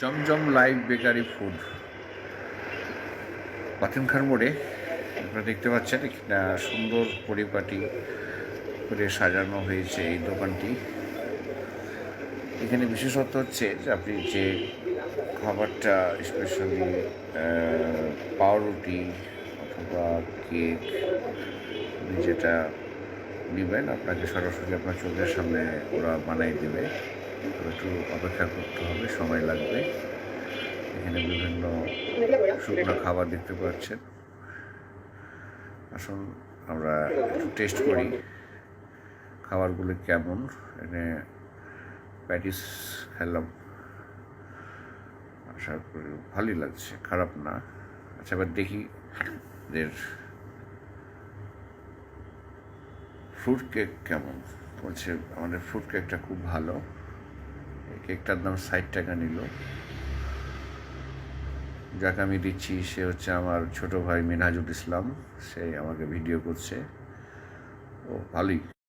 জমজম live bakery food পাতিনখার মোড়ে আপনারা দেখতে পাচ্ছেন একটা সুন্দর পরিপাটি করে সাজানো হয়েছে এই দোকানটি। এখানে বিশেষত্ব হচ্ছে যে আপনি যে খাবারটা স্পেশালি পাউরুটি অথবা কেক যেটা নেবেন আপনাকে সরাসরি আপনার চোখের সামনে ওরা বানাই দেবে, একটু অপেক্ষা করতে হবে, সময় লাগবে। এখানে বিভিন্ন শুকনো খাবার দেখতে পাচ্ছেন। আসুন আমরা একটু টেস্ট করি খাবারগুলো কেমন। এখানে প্যাটিস খেলাম, আশা করি ভালোই লাগছে, খারাপ না। আচ্ছা, এবার দেখি এদের ফ্রুট কেক কেমন। বলছে আমাদের ফ্রুট কেকটা খুব ভালো। এই কেকটার দাম 60 টাকা নিল। যাকে আমি দিচ্ছি সে হচ্ছে আমার ছোট ভাই মিনহাজুল ইসলাম, সে আমাকে ভিডিও করছে। ও ভালোই।